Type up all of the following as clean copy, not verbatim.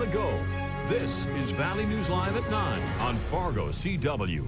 the go. This is Valley News Live at 9 on Fargo CW.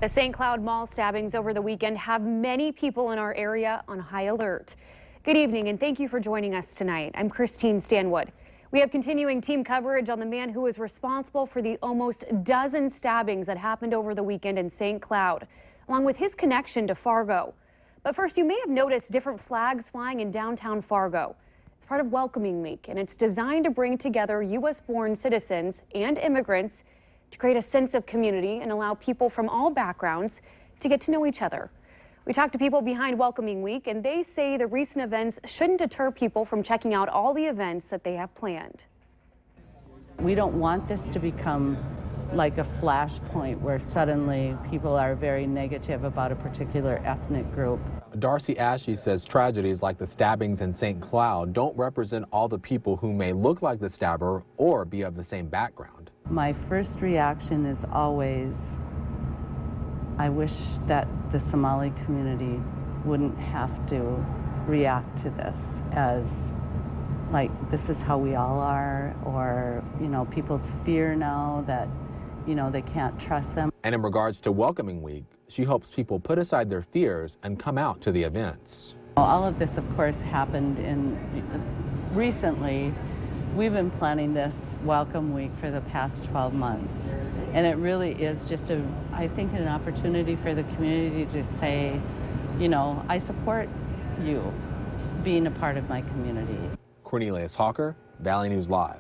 The St. Cloud Mall stabbings over the weekend have many people in our area on high alert. Good evening and thank you for joining us tonight. I'm Christine Stanwood. We have continuing team coverage on the man who is responsible for the almost dozen stabbings that happened over the weekend in St. Cloud, along with his connection to Fargo. But first, you may have noticed different flags flying in downtown Fargo. It's part of Welcoming Week, and it's designed to bring together U.S.-born citizens and immigrants to create a sense of community and allow people from all backgrounds to get to know each other. We talked to people behind Welcoming Week, and they say the recent events shouldn't deter people from checking out all the events that they have planned. We don't want this to become like a flashpoint where suddenly people are very negative about a particular ethnic group. Darcy Ashley says tragedies like the stabbings in St. Cloud don't represent all the people who may look like the stabber or be of the same background. My first reaction is always, I wish that the Somali community wouldn't have to react to this as like this is how we all are, or people's fear now that they can't trust them. And in regards to Welcoming Week, she hopes people put aside their fears and come out to the events. All of this, of course, happened recently. We've been planning this Welcome Week for the past 12 months. And it really is just I think an opportunity for the community to say, I support you being a part of my community. Cornelius Hawker, Valley News Live.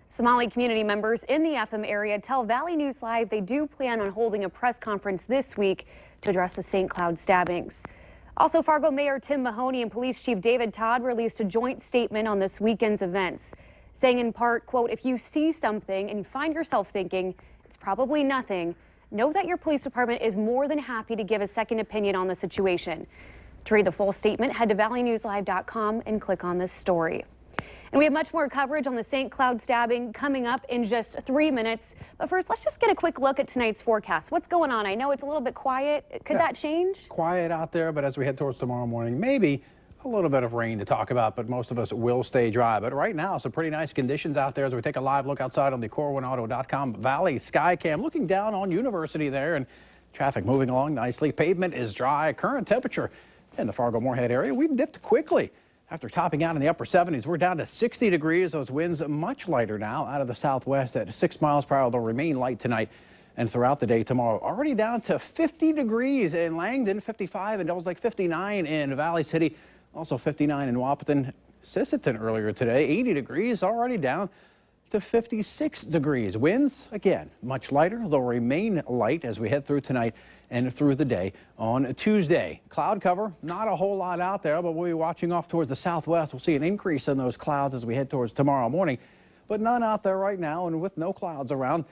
Somali community members in the Effingham area tell Valley News Live they do plan on holding a press conference this week to address the St. Cloud stabbings. Also, Fargo Mayor Tim Mahoney and Police Chief David Todd released a joint statement on this weekend's events, saying in part, quote, if you see something and you find yourself thinking it's probably nothing, know that your police department is more than happy to give a second opinion on the situation. To read the full statement, head to valleynewslive.com and click on this story. And we have much more coverage on the St. Cloud stabbing coming up in just 3 minutes. But first, let's just get a quick look at tonight's forecast. What's going on? I know it's a little bit quiet. Could that change? Quiet out there, but as we head towards tomorrow morning, maybe a little bit of rain to talk about, but most of us will stay dry. But right now, some pretty nice conditions out there as we take a live look outside on the Corwinauto.com Valley Skycam, looking down on University there, and traffic moving along nicely. Pavement is dry. Current temperature in the Fargo-Moorhead area, we've dipped quickly. After topping out in the upper 70s, we're down to 60 degrees. Those winds much lighter now out of the southwest at 6 miles per hour. They'll remain light tonight and throughout the day tomorrow. Already down to 50 degrees in Langdon, 55 in Devils Lake, 59 in Valley City, also 59 in Wahpeton. Sisseton earlier today, 80 degrees, already down to 56 degrees. Winds, again, much lighter. They'll remain light as we head through tonight and through the day on Tuesday. Cloud cover, not a whole lot out there, but we'll be watching off towards the southwest. We'll see an increase in those clouds as we head towards tomorrow morning, but none out there right now. And with no clouds around,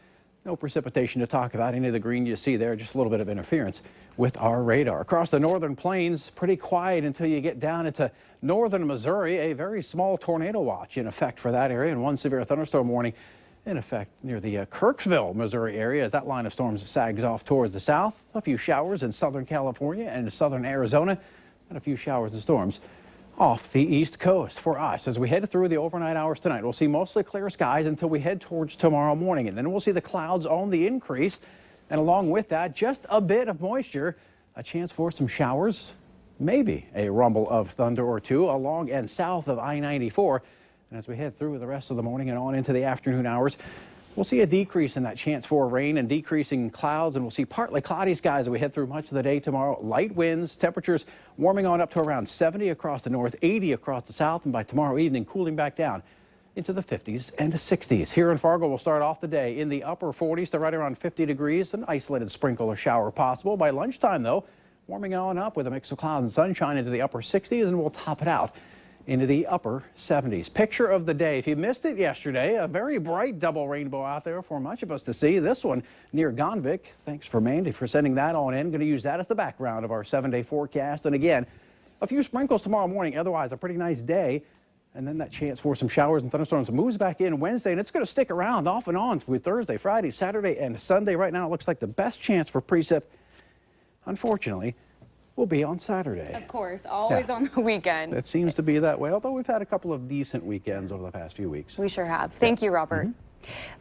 no precipitation to talk about. Any of the green you see there, just a little bit of interference with our radar. Across the northern plains, pretty quiet until you get down into northern Missouri. A very small tornado watch in effect for that area, and one severe thunderstorm warning in effect near the Kirksville, Missouri area as that line of storms sags off towards the south. A few showers in southern California and southern Arizona, and a few showers and storms off the east coast for us. As we head through the overnight hours tonight, we'll see mostly clear skies until we head towards tomorrow morning, and then we'll see the clouds on the increase, and along with that, just a bit of moisture, a chance for some showers, maybe a rumble of thunder or two along and south of I-94. And as we head through the rest of the morning and on into the afternoon hours, we'll see a decrease in that chance for rain and decreasing clouds, and we'll see partly cloudy skies as we head through much of the day tomorrow. Light winds, temperatures warming on up to around 70 across the north, 80 across the south, and by tomorrow evening, cooling back down into the 50s and 60s. Here in Fargo, we'll start off the day in the upper 40s to right around 50 degrees. An isolated sprinkle or shower possible. By lunchtime, though, warming on up with a mix of clouds and sunshine into the upper 60s, and we'll top it out into the upper 70s. Picture of the day. If you missed it yesterday, a very bright double rainbow out there for much of us to see. This one near Gonvick. Thanks for Mandy for sending that on in. Going to use that as the background of our 7-day forecast. And again, a few sprinkles tomorrow morning. Otherwise, a pretty nice day. And then that chance for some showers and thunderstorms moves back in Wednesday, and it's going to stick around off and on through Thursday, Friday, Saturday, and Sunday. Right now, it looks like the best chance for precip, unfortunately, will be on Saturday. Of course, always on the weekend. It seems to be that way, although we've had a couple of decent weekends over the past few weeks. We sure have. Thank you, Robert.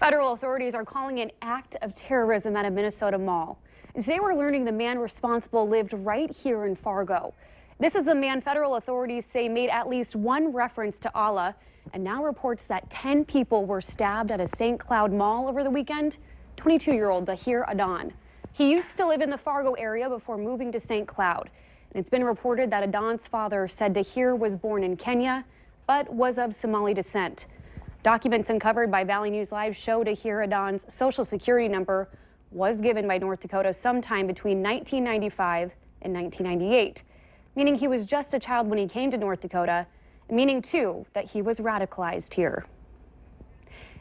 Federal authorities are calling an act of terrorism at a Minnesota mall. And today we're learning the man responsible lived right here in Fargo. This is a man federal authorities say made at least one reference to Allah, and now reports that 10 people were stabbed at a St. Cloud mall over the weekend. 22-year-old Dahir Adan. He used to live in the Fargo area before moving to St. Cloud. And it's been reported that Adan's father said Dahir was born in Kenya, but was of Somali descent. Documents uncovered by Valley News Live show Dahir Adan's social security number was given by North Dakota sometime between 1995 and 1998, meaning he was just a child when he came to North Dakota, meaning too that he was radicalized here.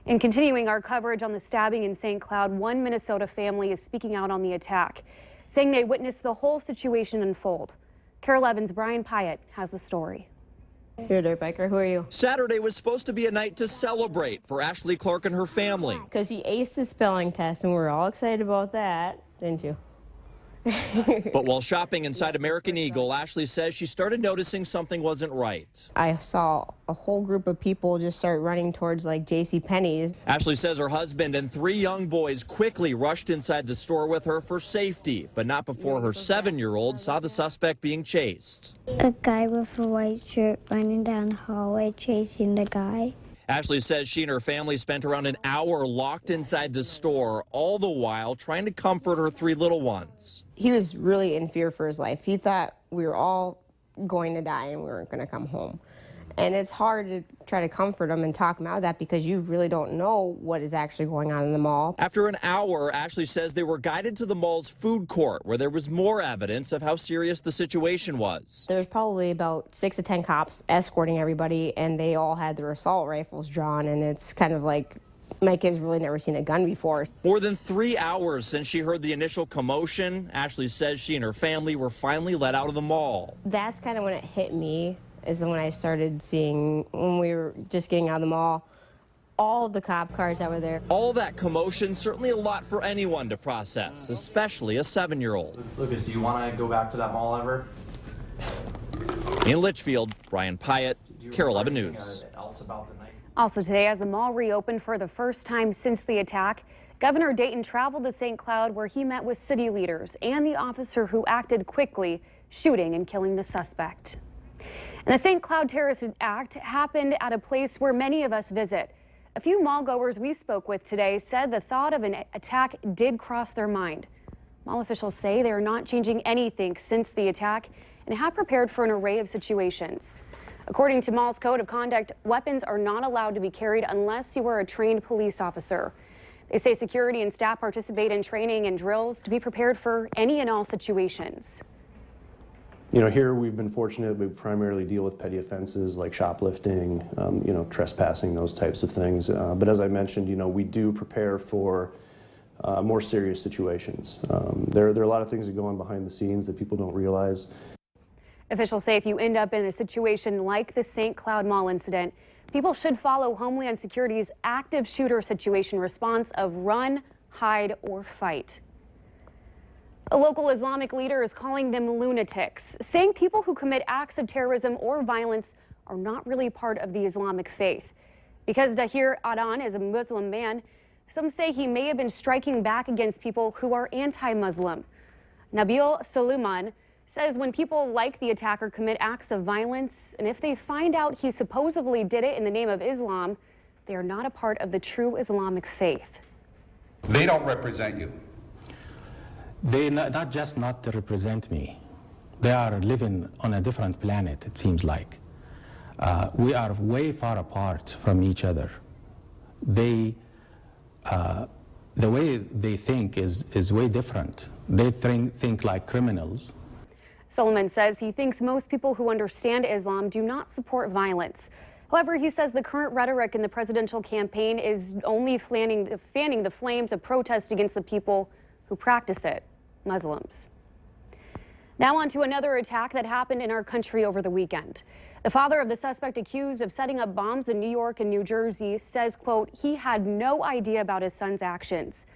In continuing our coverage on the stabbing in St. Cloud, one Minnesota family is speaking out on the attack, saying they witnessed the whole situation unfold. Carol Evans' Brian Pyatt has the story. You're a dirt biker. Who are you? Saturday was supposed to be a night to celebrate for Ashley Clark and her family. Because he aced his spelling test, and we were all excited about that, didn't you? But while shopping inside American Eagle, Ashley says she started noticing something wasn't right. I saw a whole group of people just start running towards like JCPenney's. Ashley says her husband and 3 young boys quickly rushed inside the store with her for safety, but not before her 7-year-old saw the suspect being chased. A guy with a white shirt running down the hallway chasing the guy. Ashley says she and her family spent around an hour locked inside the store, all the while trying to comfort her 3 little ones. He was really in fear for his life. He thought we were all going to die and we weren't going to come home. And it's hard to try to comfort him and talk him out of that because you really don't know what is actually going on in the mall. After an hour, Ashley says they were guided to the mall's food court where there was more evidence of how serious the situation was. There's probably about 6 to 10 cops escorting everybody, and they all had their assault rifles drawn, and it's kind of like my kid's really never seen a gun before. More than 3 hours since she heard the initial commotion, Ashley says she and her family were finally let out of the mall. That's kind of when it hit me, is when I started seeing, when we were just getting out of the mall, all the cop cars that were there. All that commotion, certainly a lot for anyone to process, especially a 7-year-old. Lucas, do you want to go back to that mall ever? In Litchfield, Brian Pyatt, Carol 11 News. Also today, as the mall reopened for the first time since the attack, Governor Dayton traveled to St. Cloud where he met with city leaders and the officer who acted quickly, shooting and killing the suspect. And the St. Cloud terrorist act happened at a place where many of us visit. A few mall goers we spoke with today said the thought of an attack did cross their mind. Mall officials say they are not changing anything since the attack and have prepared for an array of situations. According to Mall's code of conduct, weapons are not allowed to be carried unless you are a trained police officer. They say security and staff participate in training and drills to be prepared for any and all situations. You know, here we've been fortunate. We primarily deal with petty offenses like shoplifting, you know, trespassing, those types of things. But as I mentioned, you know, we do prepare for more serious situations. There are a lot of things that go on behind the scenes that people don't realize. Officials say if you end up in a situation like the St. Cloud Mall incident, people should follow Homeland Security's active shooter situation response of run, hide, or fight. A local Islamic leader is calling them lunatics, saying people who commit acts of terrorism or violence are not really part of the Islamic faith. Because Dahir Adan is a Muslim man, some say he may have been striking back against people who are anti-Muslim. Nabil Suleiman says when people like the attacker commit acts of violence, and if they find out he supposedly did it in the name of Islam, they are not a part of the true Islamic faith. They don't represent you. They not just not to represent me. They are living on a different planet, it seems like. We are way far apart from each other. They, the way they think is way different. They think like criminals. Suleiman says he thinks most people who understand Islam do not support violence. However, he says the current rhetoric in the presidential campaign is only fanning the flames of protest against the people who practice it, Muslims. Now on to another attack that happened in our country over the weekend. The father of the suspect accused of setting up bombs in New York and New Jersey says, quote, he had no idea about his son's actions.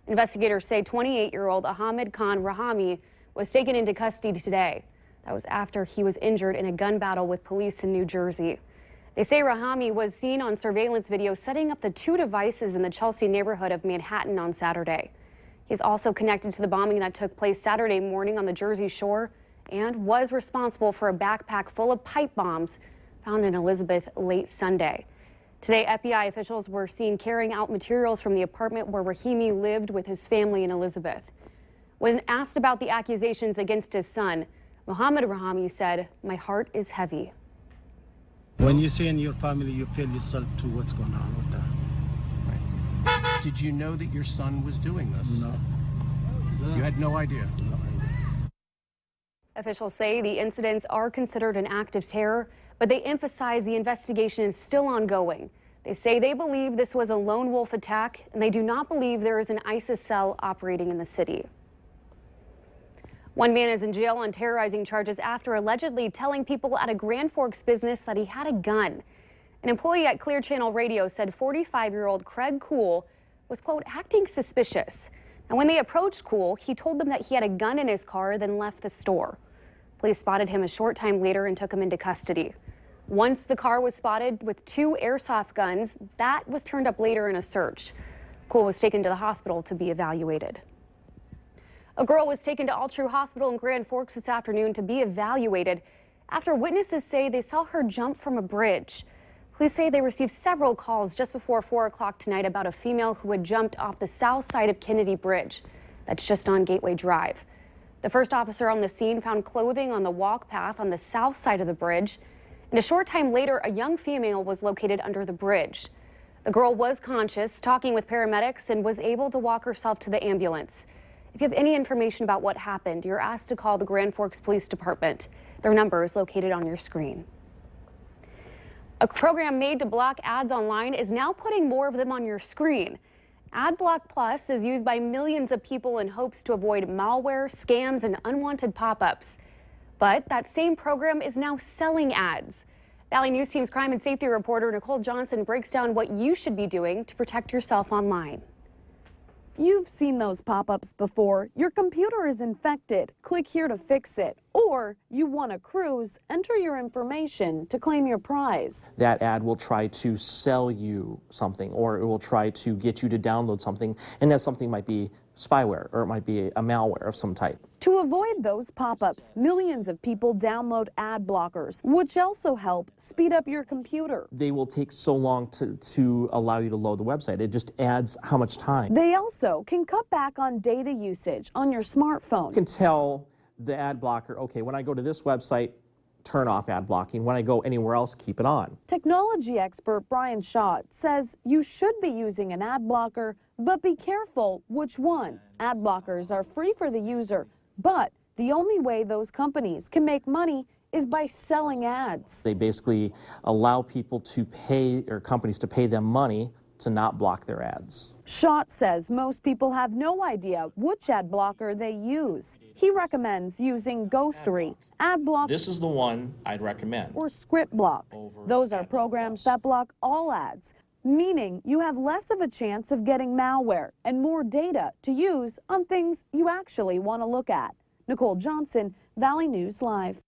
Investigators say 28-year-old Ahmed Khan Rahami was taken into custody today. That was after he was injured in a gun battle with police in New Jersey. They say Rahami was seen on surveillance video setting up the 2 devices in the Chelsea neighborhood of Manhattan on Saturday. He's also connected to the bombing that took place Saturday morning on the Jersey Shore and was responsible for a backpack full of pipe bombs found in Elizabeth late Sunday. Today, FBI officials were seen carrying out materials from the apartment where Rahimi lived with his family in Elizabeth. When asked about the accusations against his son, Mohammed Rahami said, "My heart is heavy." When you see in your family, you feel yourself to what's going on with that. Right. Did you know that your son was doing this? No. You had no idea? No idea. Officials say the incidents are considered an act of terror, but they emphasize the investigation is still ongoing. They say they believe this was a lone wolf attack, and they do not believe there is an ISIS cell operating in the city. One man is in jail on terrorizing charges after allegedly telling people at a Grand Forks business that he had a gun. An employee at Clear Channel Radio said 45-year-old Craig Cool was, quote, acting suspicious. And when they approached Cool, he told them that he had a gun in his car, then left the store. Police spotted him a short time later and took him into custody. Once the car was spotted with 2 airsoft guns, that was turned up later in a search. Cool was taken to the hospital to be evaluated. A girl was taken to All True Hospital in Grand Forks this afternoon to be evaluated after witnesses say they saw her jump from a bridge. Police say they received several calls just before 4 o'clock tonight about a female who had jumped off the south side of Kennedy Bridge. That's just on Gateway Drive. The first officer on the scene found clothing on the walk path on the south side of the bridge. And a short time later, a young female was located under the bridge. The girl was conscious, talking with paramedics, and was able to walk herself to the ambulance. If you have any information about what happened, you're asked to call the Grand Forks Police Department. Their number is located on your screen. A program made to block ads online is now putting more of them on your screen. AdBlock Plus is used by millions of people in hopes to avoid malware, scams, and unwanted pop-ups. But that same program is now selling ads. Valley News Team's crime and safety reporter Nicole Johnson breaks down what you should be doing to protect yourself online. You've seen those pop-ups before. Your computer is infected. Click here to fix it. Or you won a cruise. Enter your information to claim your prize. That ad will try to sell you something, or it will try to get you to download something, and that something might be spyware, or it might be a malware of some type. To avoid those pop-ups, millions of people download ad blockers, which also help speed up your computer. They will take so long to allow you to load the website. It just adds how much time. They also can cut back on data usage on your smartphone. You can tell the ad blocker, okay, when I go to this website, turn off ad blocking. When I go anywhere else, keep it on. Technology expert Brian Shaw says you should be using an ad blocker, but be careful which one. Ad blockers are free for the user, but the only way those companies can make money is by selling ads. They basically allow people to pay, or companies to pay them money to not block their ads. Schott says most people have no idea which ad blocker they use. He recommends using Ghostery, AdBlock. This is the one I'd recommend. Or ScriptBlock. Those are programs that block all ads, meaning you have less of a chance of getting malware and more data to use on things you actually want to look at. Nicole Johnson, Valley News Live.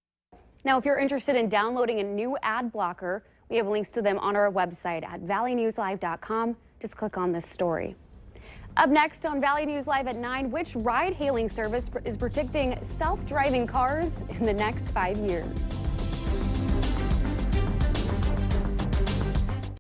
Now, if you're interested in downloading a new ad blocker, we have links to them on our website at valleynewslive.com. Just click on this story. Up next on Valley News Live at 9, which ride-hailing service is predicting self-driving cars in the next 5 years?